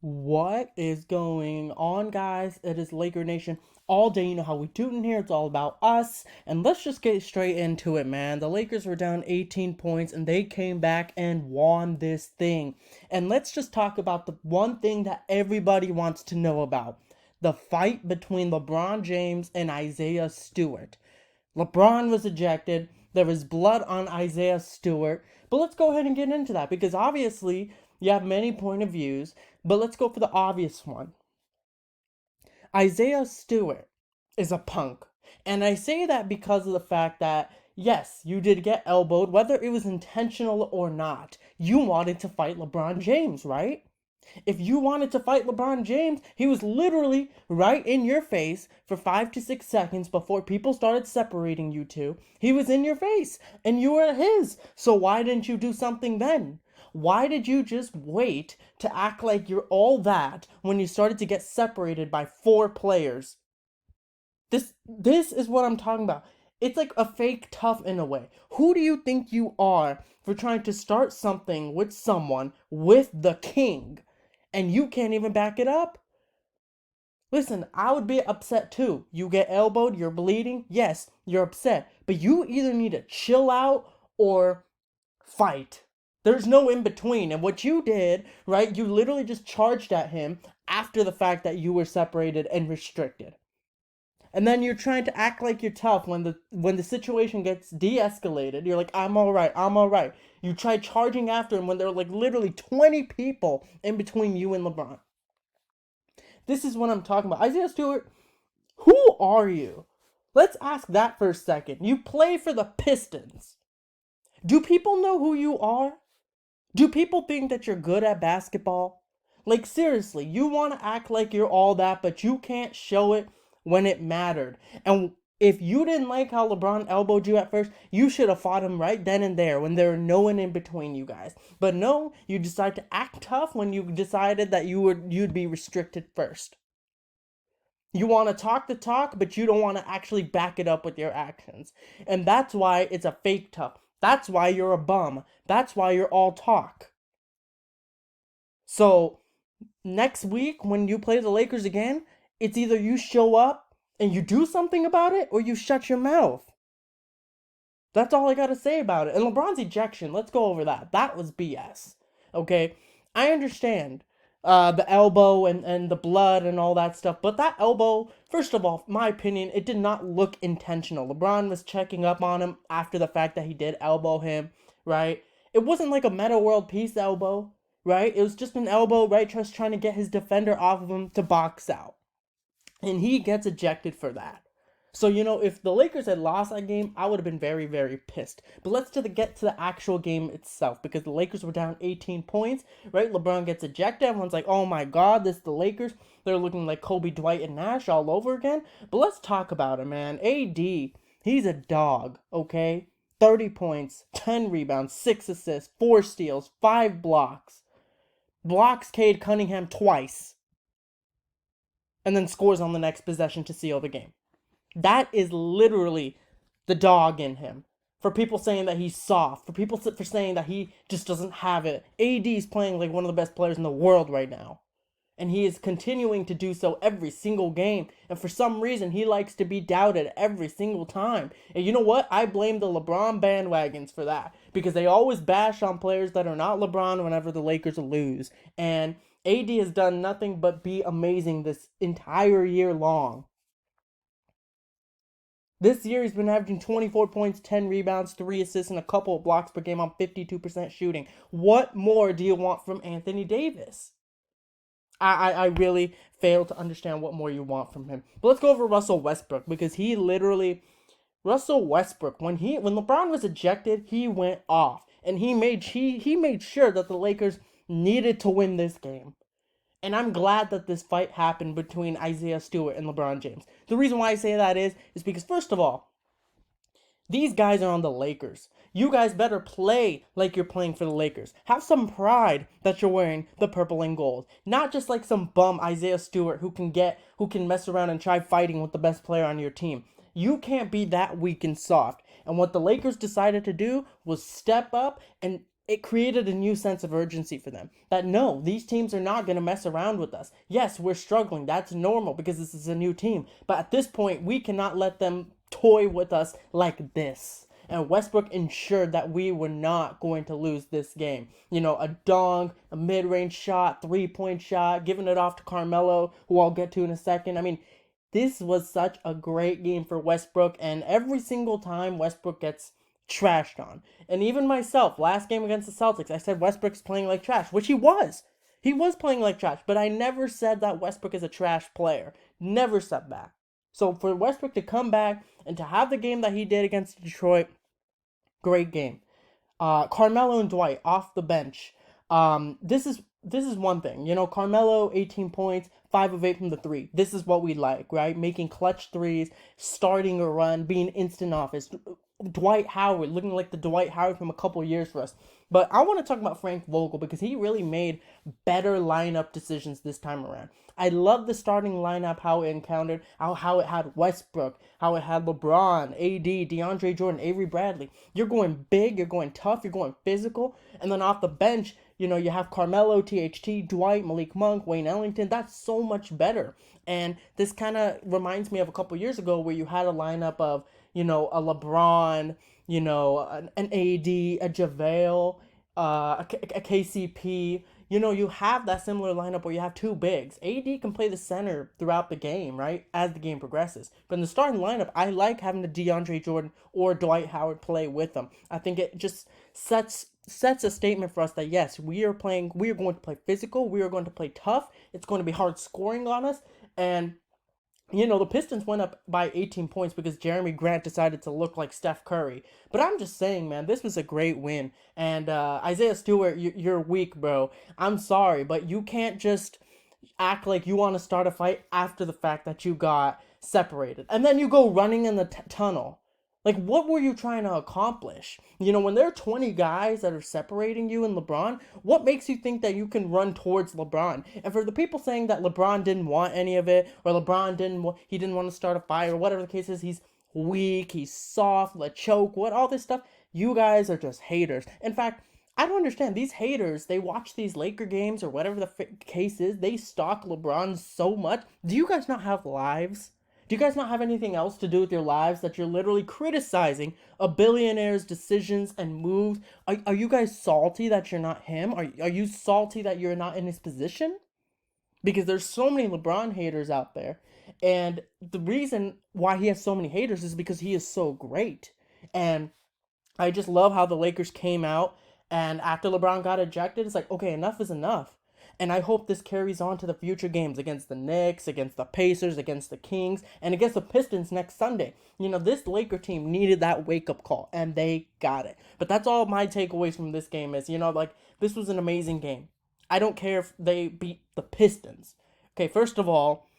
What is going on, guys? It is Laker Nation all day. You know how we do it in here. It's all about us. And let's just get straight into it, man. The Lakers were down 18 points and they came back and won this thing. And let's just talk about the one thing that everybody wants to know about: the fight between LeBron James and Isaiah Stewart. LeBron was ejected. There was blood on Isaiah Stewart. But let's go ahead and get into that because obviously you have many point of views. But let's go for the obvious one. Isaiah Stewart is a punk. And I say that because of the fact that, yes, you did get elbowed, whether it was intentional or not. You wanted to fight LeBron James, right? If you wanted to fight LeBron James, he was literally right in your face for 5 to 6 seconds before people started separating you two. He was in your face and you were his. So why didn't you do something then? Why did you just wait to act like you're all that when you started to get separated by 4 players? This is what I'm talking about. It's like a fake tough in a way. Who do you think you are for trying to start something with someone with the king and you can't even back it up? Listen, I would be upset too. You get elbowed, you're bleeding. Yes, you're upset. But you either need to chill out or fight. There's no in between. And what you did, right, you literally just charged at him after the fact that you were separated and restricted. And then you're trying to act like you're tough when the situation gets de-escalated. You're like, I'm all right, I'm all right. You try charging after him when there are like literally 20 people in between you and LeBron. This is what I'm talking about. Isaiah Stewart, who are you? Let's ask that for a second. You play for the Pistons. Do people know who you are? Do people think that you're good at basketball? Like, seriously, you want to act like you're all that, but you can't show it when it mattered. And if you didn't like how LeBron elbowed you at first, you should have fought him right then and there when there were no one in between you guys. But no, you decided to act tough when you decided that you'd be restricted first. You want to talk the talk, but you don't want to actually back it up with your actions. And that's why it's a fake tough. That's why you're a bum. That's why you're all talk. So, next week when you play the Lakers again, it's either you show up and you do something about it or you shut your mouth. That's all I got to say about it. And LeBron's ejection, let's go over that. That was BS. Okay? I understand the elbow and the blood and all that stuff, but that elbow, first of all, my opinion, it did not look intentional. LeBron was checking up on him after the fact that he did elbow him, right? It wasn't like a Meta World Peace elbow, right? It was just an elbow, right? Just trying to get his defender off of him to box out. And he gets ejected for that. So, if the Lakers had lost that game, I would have been very, very pissed. But let's get to the actual game itself, because the Lakers were down 18 points, right? LeBron gets ejected. Everyone's like, oh my God, this is the Lakers. They're looking like Kobe, Dwight, and Nash all over again. But let's talk about it, man. AD, he's a dog, okay? 30 points, 10 rebounds, 6 assists, 4 steals, 5 blocks. Blocks Cade Cunningham twice. And then scores on the next possession to seal the game. That is literally the dog in him. For people saying that he's soft, for people for saying that he just doesn't have it. AD is playing like one of the best players in the world right now. And he is continuing to do so every single game. And for some reason, he likes to be doubted every single time. And you know what? I blame the LeBron bandwagons for that. Because they always bash on players that are not LeBron whenever the Lakers lose. And AD has done nothing but be amazing this entire year long. This year, he's been averaging 24 points, 10 rebounds, 3 assists, and a couple of blocks per game on 52% shooting. What more do you want from Anthony Davis? I really fail to understand what more you want from him. But let's go over Russell Westbrook, because he literally... Russell Westbrook, when LeBron was ejected, he went off. And he made sure that the Lakers needed to win this game. And I'm glad that this fight happened between Isaiah Stewart and LeBron James. The reason why I say that is because, first of all, these guys are on the Lakers. You guys better play like you're playing for the Lakers. Have some pride that you're wearing the purple and gold. Not just like some bum Isaiah Stewart who can mess around and try fighting with the best player on your team. You can't be that weak and soft. And what the Lakers decided to do was step up and it created a new sense of urgency for them. That no, these teams are not going to mess around with us. Yes, we're struggling. That's normal because this is a new team. But at this point, we cannot let them toy with us like this. And Westbrook ensured that we were not going to lose this game. You know, a dunk, a mid range shot, 3-point shot, giving it off to Carmelo, who I'll get to in a second. I mean, this was such a great game for Westbrook, and every single time Westbrook gets trashed on. And even myself, last game against the Celtics, I said Westbrook's playing like trash, which he was. He was playing like trash, but I never said that Westbrook is a trash player. Never said that. So for Westbrook to come back and to have the game that he did against Detroit, great game. Carmelo and Dwight off the bench. This is one thing. You know, Carmelo 18 points, 5 of 8 from the 3. This is what we like, right? Making clutch threes, starting a run, being instant offense. Dwight Howard looking like the Dwight Howard from a couple years for us. But I want to talk about Frank Vogel because he really made better lineup decisions this time around. I love the starting lineup, how it encountered, how it had Westbrook, how it had LeBron, AD, DeAndre Jordan, Avery Bradley. You're going big, you're going tough, you're going physical. And then off the bench, you know, you have Carmelo, THT, Dwight, Malik Monk, Wayne Ellington. That's so much better. And this kind of reminds me of a couple years ago where you had a lineup of, you know, a LeBron, you know, an AD, a JaVale, a KCP. You know, you have that similar lineup where you have two bigs. AD can play the center throughout the game, right, as the game progresses. But in the starting lineup, I like having the DeAndre Jordan or Dwight Howard play with them. I think it just sets a statement for us that yes, we are going to play physical, we are going to play tough. It's going to be hard scoring on us, and you know, the Pistons went up by 18 points because Jeremy Grant decided to look like Steph Curry. But I'm just saying, man, this was a great win. And Isaiah Stewart, you're weak, bro. I'm sorry, but you can't just act like you want to start a fight after the fact that you got separated. And then you go running in the tunnel. Like, what were you trying to accomplish? You know, when there are 20 guys that are separating you and LeBron, what makes you think that you can run towards LeBron? And for the people saying that LeBron didn't want any of it, or he didn't want to start a fight, or whatever the case is, he's weak, he's soft, let choke, what, all this stuff, you guys are just haters. In fact, I don't understand. These haters, they watch these Laker games or whatever the case is, they stalk LeBron so much. Do you guys not have lives? Do you guys not have anything else to do with your lives that you're literally criticizing a billionaire's decisions and moves? Are you guys salty that you're not him? Are you salty that you're not in his position? Because there's so many LeBron haters out there. And the reason why he has so many haters is because he is so great. And I just love how the Lakers came out and after LeBron got ejected, it's like, okay, enough is enough. And I hope this carries on to the future games against the Knicks, against the Pacers, against the Kings, and against the Pistons next Sunday. You know, this Laker team needed that wake-up call, and they got it. But that's all my takeaways from this game is, you know, like, this was an amazing game. I don't care if they beat the Pistons. Okay, first of all,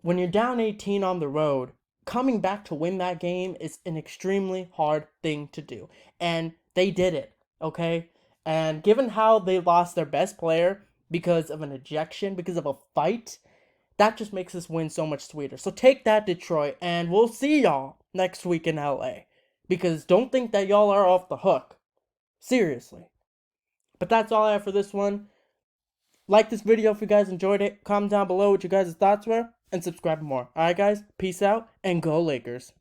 when you're down 18 on the road, coming back to win that game is an extremely hard thing to do. And they did it, okay? And given how they lost their best player because of an ejection, because of a fight, that just makes this win so much sweeter. So take that, Detroit, and we'll see y'all next week in LA. Because don't think that y'all are off the hook. Seriously. But that's all I have for this one. Like this video if you guys enjoyed it. Comment down below what you guys' thoughts were. And subscribe for more. Alright guys, peace out and go Lakers.